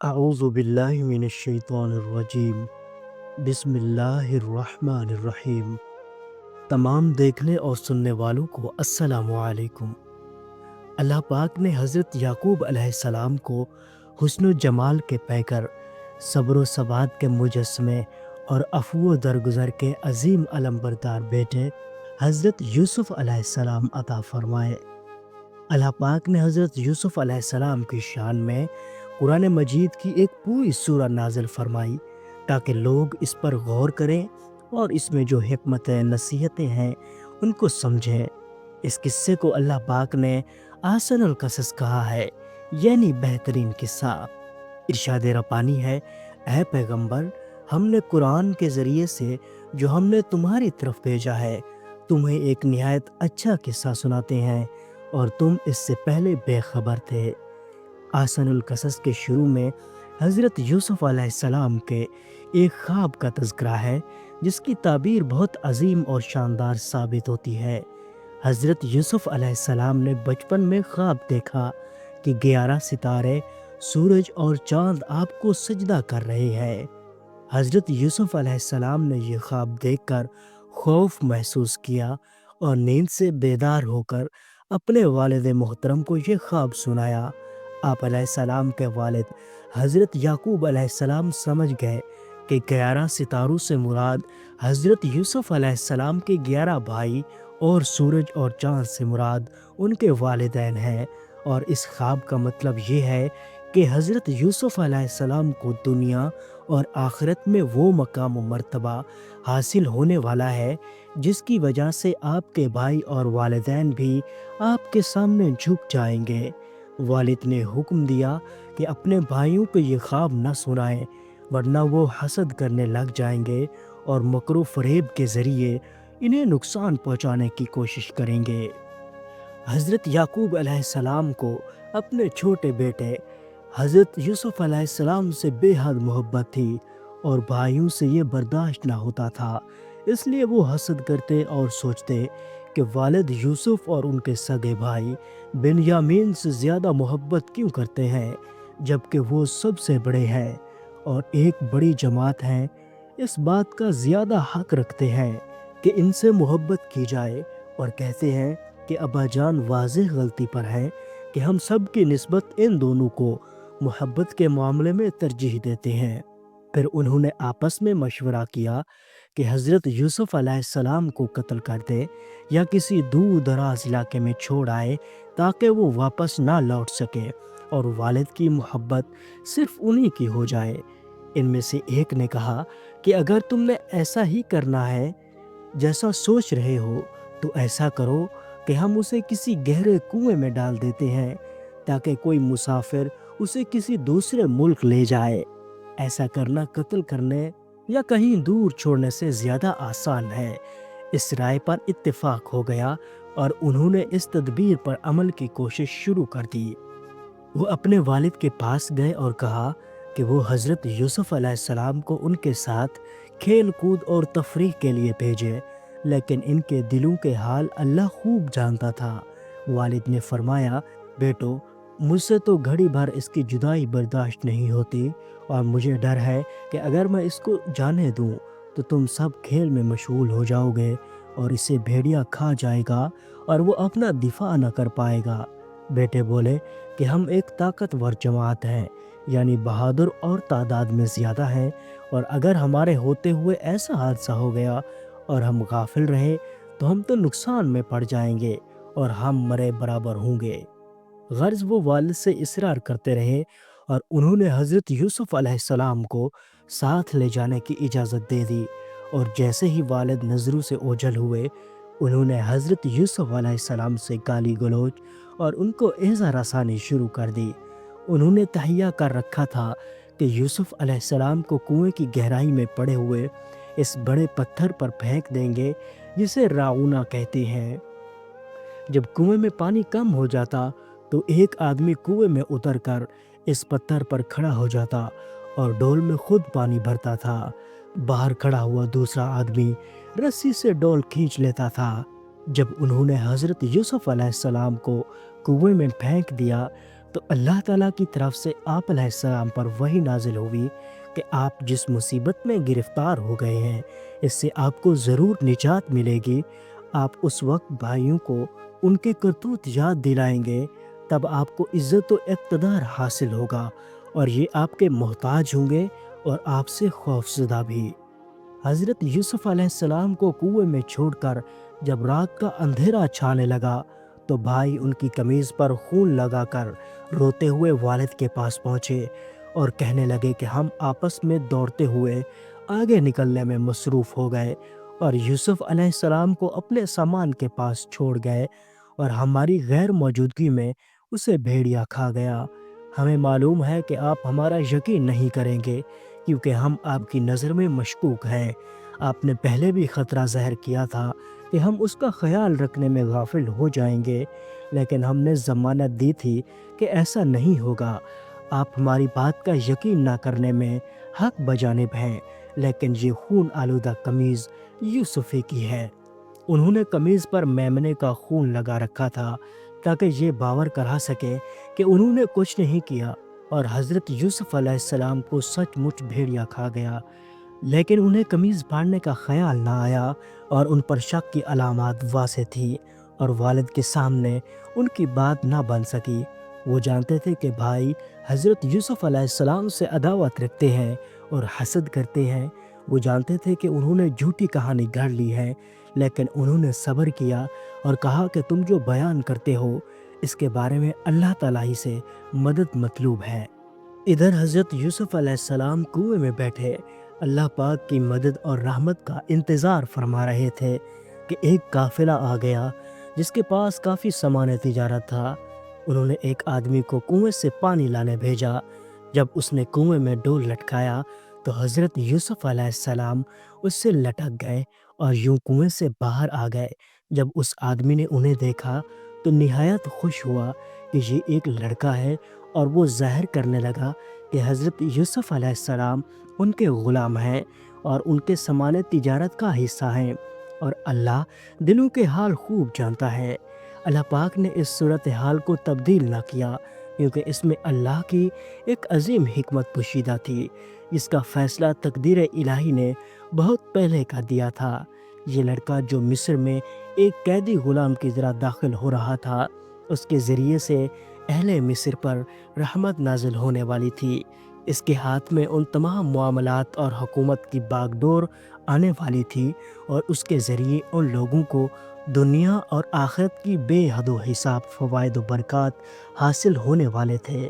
اعوذ باللہ من الشیطان الرجیم بسم اللہ الرحمن الرحیم۔ تمام دیکھنے اور سننے والوں کو السلام علیکم۔ اللہ پاک نے حضرت یعقوب علیہ السلام کو حسن و جمال کے پیکر، صبر و ثبات کے مجسمے اور عفو و درگزر کے عظیم علمبردار بیٹے حضرت یوسف علیہ السلام عطا فرمائے۔ اللہ پاک نے حضرت یوسف علیہ السلام کی شان میں قرآن مجید کی ایک پوری سورہ نازل فرمائی تاکہ لوگ اس پر غور کریں اور اس میں جو حکمتیں نصیحتیں ہیں ان کو سمجھیں۔ اس قصے کو اللہ پاک نے احسن القصص کہا ہے، یعنی بہترین قصہ۔ ارشاد ربانی ہے، اے پیغمبر، ہم نے قرآن کے ذریعے سے جو ہم نے تمہاری طرف بھیجا ہے تمہیں ایک نہایت اچھا قصہ سناتے ہیں اور تم اس سے پہلے بے خبر تھے۔ احسن القصص کے شروع میں حضرت یوسف علیہ السلام کے ایک خواب کا تذکرہ ہے جس کی تعبیر بہت عظیم اور شاندار ثابت ہوتی ہے۔ حضرت یوسف علیہ السلام نے بچپن میں خواب دیکھا کہ 11 ستارے، سورج اور چاند آپ کو سجدہ کر رہے ہیں۔ حضرت یوسف علیہ السلام نے یہ خواب دیکھ کر خوف محسوس کیا اور نیند سے بیدار ہو کر اپنے والد محترم کو یہ خواب سنایا۔ آپ علیہ السلام کے والد حضرت یعقوب علیہ السلام سمجھ گئے کہ 11 ستاروں سے مراد حضرت یوسف علیہ السلام کے 11 بھائی اور سورج اور چاند سے مراد ان کے والدین ہیں، اور اس خواب کا مطلب یہ ہے کہ حضرت یوسف علیہ السلام کو دنیا اور آخرت میں وہ مقام و مرتبہ حاصل ہونے والا ہے جس کی وجہ سے آپ کے بھائی اور والدین بھی آپ کے سامنے جھک جائیں گے۔ والد نے حکم دیا کہ اپنے بھائیوں کو یہ خواب نہ سنائیں ورنہ وہ حسد کرنے لگ جائیں گے اور مکر و فریب کے ذریعے انہیں نقصان پہنچانے کی کوشش کریں گے۔ حضرت یعقوب علیہ السلام کو اپنے چھوٹے بیٹے حضرت یوسف علیہ السلام سے بے حد محبت تھی اور بھائیوں سے یہ برداشت نہ ہوتا تھا، اس لیے وہ حسد کرتے اور سوچتے کہ والد یوسف اور ان کے سگے بھائی بنیامین سے زیادہ محبت کیوں کرتے ہیں جبکہ وہ سب سے بڑے ہیں اور ایک بڑی جماعت ہیں، اس بات کا زیادہ حق رکھتے ہیں کہ ان سے محبت کی جائے، اور کہتے ہیں کہ ابا جان واضح غلطی پر ہے کہ ہم سب کی نسبت ان دونوں کو محبت کے معاملے میں ترجیح دیتے ہیں۔ پھر انہوں نے آپس میں مشورہ کیا کہ حضرت یوسف علیہ السلام کو قتل کر دے یا کسی دور دراز علاقے میں چھوڑ آئے تاکہ وہ واپس نہ لوٹ سکے اور والد کی محبت صرف انہی کی ہو جائے۔ ان میں سے ایک نے کہا کہ اگر تم نے ایسا ہی کرنا ہے جیسا سوچ رہے ہو تو ایسا کرو کہ ہم اسے کسی گہرے کنویں میں ڈال دیتے ہیں تاکہ کوئی مسافر اسے کسی دوسرے ملک لے جائے۔ ایسا کرنا قتل کرنے یا کہیں دور چھوڑنے سے زیادہ آسان ہے۔ اس رائے پر اتفاق ہو گیا اور انہوں نے اس تدبیر پر عمل کی کوشش شروع کر دی۔ وہ اپنے والد کے پاس گئے اور کہا کہ وہ حضرت یوسف علیہ السلام کو ان کے ساتھ کھیل کود اور تفریح کے لیے بھیجے، لیکن ان کے دلوں کے حال اللہ خوب جانتا تھا۔ والد نے فرمایا، بیٹو، مجھ سے تو گھڑی بھر اس کی جدائی برداشت نہیں ہوتی اور مجھے ڈر ہے کہ اگر میں اس کو جانے دوں تو تم سب کھیل میں مشغول ہو جاؤ گے اور اسے بھیڑیا کھا جائے گا اور وہ اپنا دفاع نہ کر پائے گا۔ بیٹے بولے کہ ہم ایک طاقتور جماعت ہیں، یعنی بہادر اور تعداد میں زیادہ ہیں، اور اگر ہمارے ہوتے ہوئے ایسا حادثہ ہو گیا اور ہم غافل رہے تو ہم تو نقصان میں پڑ جائیں گے اور ہم مرے برابر ہوں گے۔ غرض وہ والد سے اصرار کرتے رہے اور انہوں نے حضرت یوسف علیہ السلام کو ساتھ لے جانے کی اجازت دے دی، اور جیسے ہی والد نظروں سے اوجھل ہوئے انہوں نے حضرت یوسف علیہ السلام سے گالی گلوچ اور ان کو ایذا رسانی شروع کر دی۔ انہوں نے تہیہ کر رکھا تھا کہ یوسف علیہ السلام کو کنویں کی گہرائی میں پڑے ہوئے اس بڑے پتھر پر پھینک دیں گے جسے راؤنا کہتے ہیں۔ جب کنویں میں پانی کم ہو جاتا تو ایک آدمی کنویں میں اتر کر اس پتھر پر کھڑا ہو جاتا اور ڈول میں خود پانی بھرتا تھا۔ باہر کھڑا ہوا دوسرا آدمی رسی سے ڈول کھینچ لیتا تھا۔ جب انہوں نے حضرت یوسف علیہ السلام کو کنویں میں پھینک دیا تو اللہ تعالیٰ کی طرف سے آپ علیہ السلام پر وحی نازل ہوئی کہ آپ جس مصیبت میں گرفتار ہو گئے ہیں اس سے آپ کو ضرور نجات ملے گی۔ آپ اس وقت بھائیوں کو ان کے کرتوت یاد دلائیں گے، تب آپ کو عزت و اقتدار حاصل ہوگا اور یہ آپ کے محتاج ہوں گے اور آپ سے خوفزدہ بھی۔ حضرت یوسف علیہ السلام کو کنویں میں چھوڑ کر جب رات کا اندھیرا چھانے لگا تو بھائی ان کی قمیض پر خون لگا کر روتے ہوئے والد کے پاس پہنچے اور کہنے لگے کہ ہم آپس میں دوڑتے ہوئے آگے نکلنے میں مصروف ہو گئے اور یوسف علیہ السلام کو اپنے سامان کے پاس چھوڑ گئے اور ہماری غیر موجودگی میں اسے بھیڑیا کھا گیا۔ ہمیں معلوم ہے کہ آپ ہمارا یقین نہیں کریں گے کیونکہ ہم آپ کی نظر میں مشکوک ہیں۔ آپ نے پہلے بھی خطرہ ظاہر کیا تھا کہ ہم اس کا خیال رکھنے میں غافل ہو جائیں گے، لیکن ہم نے ضمانت دی تھی کہ ایسا نہیں ہوگا۔ آپ ہماری بات کا یقین نہ کرنے میں حق بجانب ہیں، لیکن یہ خون آلودہ قمیض یوسف ہی کی ہے۔ انہوں نے قمیض پر میمنے کا خون لگا رکھا تھا تاکہ یہ باور کرا سکے کہ انہوں نے کچھ نہیں کیا اور حضرت یوسف علیہ السلام کو سچ مچ بھیڑیا کھا گیا، لیکن انہیں قمیض پھاڑنے کا خیال نہ آیا اور ان پر شک کی علامات واضح تھی اور والد کے سامنے ان کی بات نہ بن سکی۔ وہ جانتے تھے کہ بھائی حضرت یوسف علیہ السلام سے عداوت رکھتے ہیں اور حسد کرتے ہیں۔ وہ جانتے تھے کہ انہوں نے جھوٹی کہانی گھڑ لی ہے، لیکن انہوں نے صبر کیا اور کہا کہ تم جو بیان کرتے ہو اس کے بارے میں اللہ تعالیٰ ہی سے مدد مطلوب ہے۔ ادھر حضرت یوسف علیہ السلام کنویں میں بیٹھے اللہ پاک کی مدد اور رحمت کا انتظار فرما رہے تھے کہ ایک قافلہ آ گیا جس کے پاس کافی سامان تجارت تھا۔ انہوں نے ایک آدمی کو کنویں سے پانی لانے بھیجا۔ جب اس نے کنویں میں ڈول لٹکایا تو حضرت یوسف علیہ السلام اس سے لٹک گئے اور یوں کنویں سے باہر آ گئے۔ جب اس آدمی نے انہیں دیکھا تو نہایت خوش ہوا کہ یہ ایک لڑکا ہے اور وہ ظاہر کرنے لگا کہ حضرت یوسف علیہ السلام ان کے غلام ہیں اور ان کے سامان تجارت کا حصہ ہیں، اور اللہ دلوں کے حال خوب جانتا ہے۔ اللہ پاک نے اس صورتحال کو تبدیل نہ کیا کیونکہ اس میں اللہ کی ایک عظیم حکمت پوشیدہ تھی جس کا فیصلہ تقدیر الہی نے بہت پہلے کر دیا تھا۔ یہ لڑکا جو مصر میں ایک قیدی غلام کی طرح داخل ہو رہا تھا، اس کے ذریعے سے اہل مصر پر رحمت نازل ہونے والی تھی۔ اس کے ہاتھ میں ان تمام معاملات اور حکومت کی باغ ڈور آنے والی تھی اور اس کے ذریعے ان لوگوں کو دنیا اور آخرت کی بے حد و حساب فوائد و برکات حاصل ہونے والے تھے۔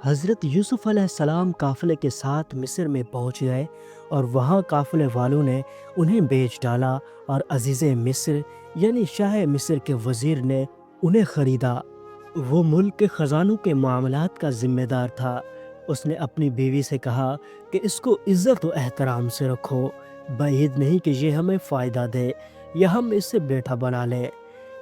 حضرت یوسف علیہ السلام قافلے کے ساتھ مصر میں پہنچ گئے اور وہاں قافلے والوں نے انہیں بیچ ڈالا اور عزیز مصر یعنی شاہ مصر کے وزیر نے انہیں خریدا۔ وہ ملک کے خزانوں کے معاملات کا ذمہ دار تھا۔ اس نے اپنی بیوی سے کہا کہ اس کو عزت و احترام سے رکھو، بعید نہیں کہ یہ ہمیں فائدہ دے یا ہم اس سے بیٹا بنا لیں۔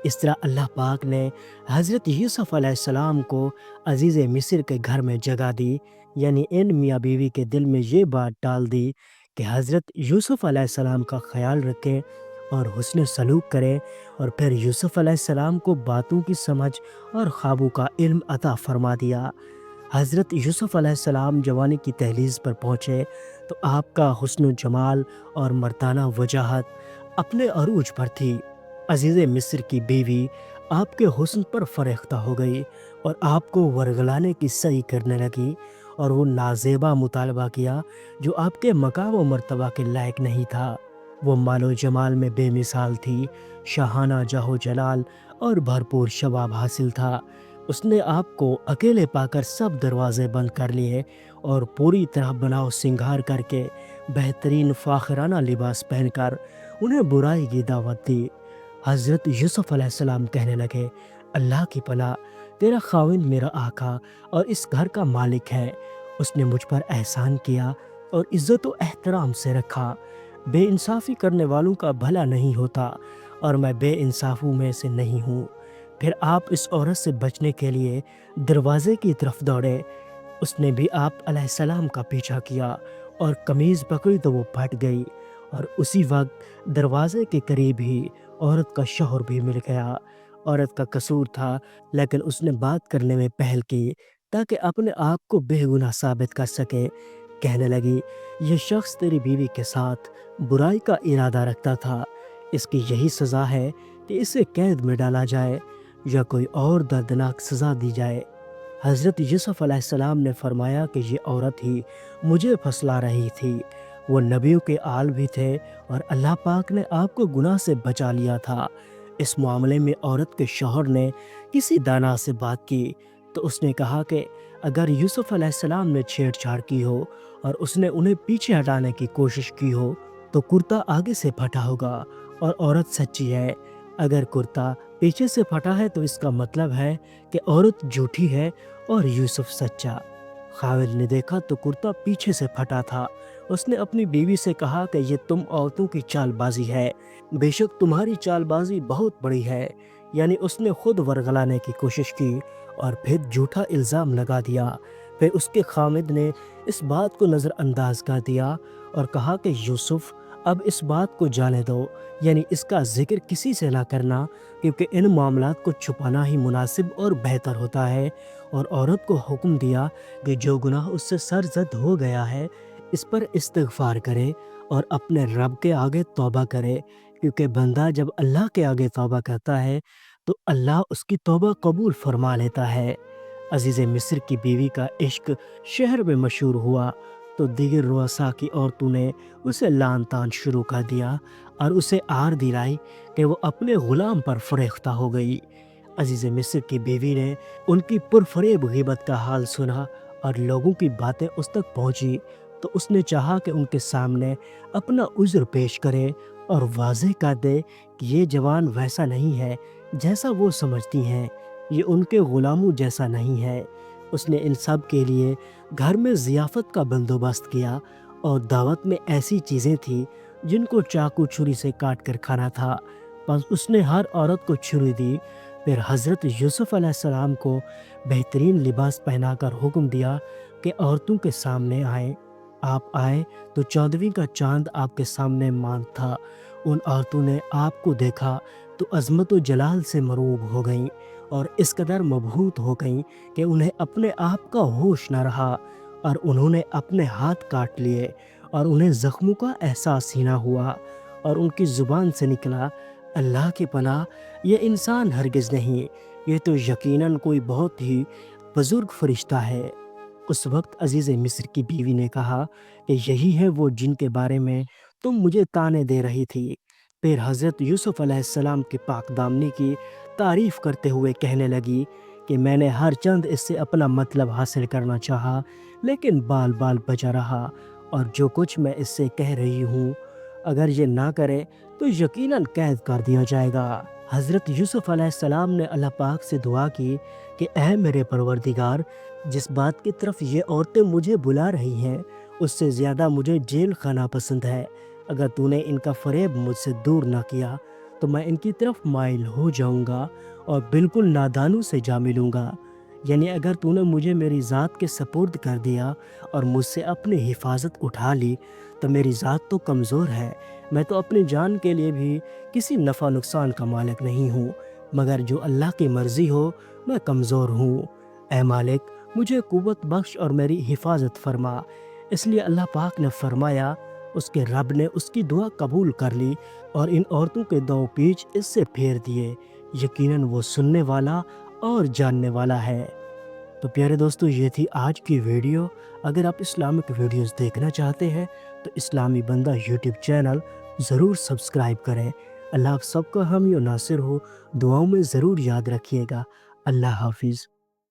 اس طرح اللہ پاک نے حضرت یوسف علیہ السلام کو عزیز مصر کے گھر میں جگہ دی، یعنی ان میاں بیوی کے دل میں یہ بات ڈال دی کہ حضرت یوسف علیہ السلام کا خیال رکھیں اور حسن سلوک کریں، اور پھر یوسف علیہ السلام کو باتوں کی سمجھ اور خوابوں کا علم عطا فرما دیا۔ حضرت یوسف علیہ السلام جوانی کی دہلیز پر پہنچے تو آپ کا حسن و جمال اور مردانہ وجاہت اپنے عروج پر تھی۔ عزیز مصر کی بیوی آپ کے حسن پر فریختہ ہو گئی اور آپ کو ورگلانے کی سعی کرنے لگی، اور وہ نازیبا مطالبہ کیا جو آپ کے مقام و مرتبہ کے لائق نہیں تھا۔ وہ مال و جمال میں بے مثال تھی، شاہانہ جاہ و جلال اور بھرپور شباب حاصل تھا۔ اس نے آپ کو اکیلے پا کر سب دروازے بند کر لیے اور پوری طرح بناؤ سنگھار کر کے بہترین فاخرانہ لباس پہن کر انہیں برائی کی دعوت دی۔ حضرت یوسف علیہ السلام کہنے لگے، اللہ کی پناہ، تیرا خاوند میرا آقا اور اس گھر کا مالک ہے۔ اس نے مجھ پر احسان کیا اور عزت و احترام سے رکھا۔ بے انصافی کرنے والوں کا بھلا نہیں ہوتا اور میں بے انصافوں میں سے نہیں ہوں۔ پھر آپ اس عورت سے بچنے کے لیے دروازے کی طرف دوڑے۔ اس نے بھی آپ علیہ السلام کا پیچھا کیا اور قمیض پکڑی تو وہ پھٹ گئی، اور اسی وقت دروازے کے قریب ہی عورت کا شوہر بھی مل گیا۔ عورت کا قصور تھا، لیکن اس نے بات کرنے میں پہل کی تاکہ اپنے آپ کو بے گناہ ثابت کر سکے۔ کہنے لگی، یہ شخص تیری بیوی کے ساتھ برائی کا ارادہ رکھتا تھا، اس کی یہی سزا ہے کہ اسے قید میں ڈالا جائے یا کوئی اور دردناک سزا دی جائے۔ حضرت یوسف علیہ السلام نے فرمایا کہ یہ عورت ہی مجھے پھسلا رہی تھی، وہ نبیوں کے آل بھی تھے اور اللہ پاک نے آپ کو گناہ سے بچا لیا تھا۔ اس معاملے میں عورت کے شوہر نے کسی دانا سے بات کی تو اس نے کہا کہ اگر یوسف علیہ السلام نے چھیڑ چھاڑ کی ہو اور اس نے انہیں پیچھے ہٹانے کی کوشش کی ہو تو کرتا آگے سے پھٹا ہوگا اور عورت سچی ہے۔ اگر کرتا پیچھے سے پھٹا ہے تو اس کا مطلب ہے کہ عورت جھوٹی ہے اور یوسف سچا۔ خاوند نے دیکھا تو کرتا پیچھے سے پھٹا تھا۔ اس نے اپنی بیوی سے کہا کہ یہ تم عورتوں کی چال بازی ہے، بے شک تمہاری چال بازی بہت بڑی ہے۔ یعنی اس نے خود ورغلانے کی کوشش کی اور پھر جھوٹا الزام لگا دیا۔ پھر اس کے خاوند نے اس بات کو نظر انداز کر دیا اور کہا کہ یوسف اب اس بات کو جانے دو، یعنی اس کا ذکر کسی سے نہ کرنا، کیونکہ ان معاملات کو چھپانا ہی مناسب اور بہتر ہوتا ہے۔ اور عورت کو حکم دیا کہ جو گناہ اس سے سرزد ہو گیا ہے اس پر استغفار کرے اور اپنے رب کے آگے توبہ کرے، کیونکہ بندہ جب اللہ کے آگے توبہ کرتا ہے تو اللہ اس کی توبہ قبول فرما لیتا ہے۔ عزیز مصر کی بیوی کا عشق شہر میں مشہور ہوا تو دیگر رؤساء کی عورتوں نے اسے لعن طعن شروع کر دیا اور اسے آر دلائی کہ وہ اپنے غلام پر فریختہ ہو گئی۔ عزیز مصر کی بیوی نے ان کی پرفریب غیبت کا حال سنا اور لوگوں کی باتیں اس تک پہنچی تو اس نے چاہا کہ ان کے سامنے اپنا عذر پیش کرے اور واضح کر دے کہ یہ جوان ویسا نہیں ہے جیسا وہ سمجھتی ہیں، یہ ان کے غلاموں جیسا نہیں ہے۔ اس نے ان سب کے لیے گھر میں ضیافت کا بندوبست کیا اور دعوت میں ایسی چیزیں تھیں جن کو چاقو چھری سے کاٹ کر کھانا تھا۔ بس اس نے ہر عورت کو چھری دی۔ پھر حضرت یوسف علیہ السلام کو بہترین لباس پہنا کر حکم دیا کہ عورتوں کے سامنے آئیں۔ آپ آئے تو 14ویں کا چاند آپ کے سامنے ماند تھا۔ ان عورتوں نے آپ کو دیکھا تو عظمت و جلال سے مروب ہو گئیں اور اس قدر مبہوت ہو گئیں کہ انہیں اپنے آپ کا ہوش نہ رہا، اور انہوں نے اپنے ہاتھ کاٹ لیے اور انہیں زخموں کا احساس ہی نہ ہوا، اور ان کی زبان سے نکلا، اللہ کی پناہ، یہ انسان ہرگز نہیں، یہ تو یقیناً کوئی بہت ہی بزرگ فرشتہ ہے۔ اس وقت عزیز مصر کی بیوی نے کہا کہ یہی ہے وہ جن کے بارے میں تم مجھے طعنے دے رہی تھی۔ پھر حضرت یوسف علیہ السلام کی پاک دامنی کی تعریف کرتے ہوئے کہنے لگی کہ میں نے ہر چند اس سے اپنا مطلب حاصل کرنا چاہا لیکن بال بال بچا رہا، اور جو کچھ میں اس سے کہہ رہی ہوں اگر یہ نہ کرے تو یقیناً قید کر دیا جائے گا۔ حضرت یوسف علیہ السلام نے اللہ پاک سے دعا کی کہ اے میرے پروردگار، جس بات کی طرف یہ عورتیں مجھے بلا رہی ہیں اس سے زیادہ مجھے جیل خانہ پسند ہے۔ اگر تو نے ان کا فریب مجھ سے دور نہ کیا تو میں ان کی طرف مائل ہو جاؤں گا اور بالکل نادانوں سے جا ملوں گا۔ یعنی اگر تو نے مجھے میری ذات کے سپرد کر دیا اور مجھ سے اپنی حفاظت اٹھا لی تو میری ذات تو کمزور ہے، میں تو اپنی جان کے لیے بھی کسی نفع نقصان کا مالک نہیں ہوں، مگر جو اللہ کی مرضی ہو میں کمزور ہوں۔ اے مالک، مجھے قوت بخش اور میری حفاظت فرما۔ اس لیے اللہ پاک نے فرمایا، اس کے رب نے اس کی دعا قبول کر لی اور ان عورتوں کے دو پیچ اس سے پھیر دیے۔ یقیناً وہ سننے والا اور جاننے والا ہے۔ تو پیارے دوستو، یہ تھی آج کی ویڈیو۔ اگر آپ اسلامک ویڈیوز دیکھنا چاہتے ہیں تو اسلامی بندہ یوٹیوب چینل ضرور سبسکرائب کریں۔ اللہ آپ سب کا حامی و ناصر ہو، دعاؤں میں ضرور یاد رکھیے گا۔ اللہ حافظ۔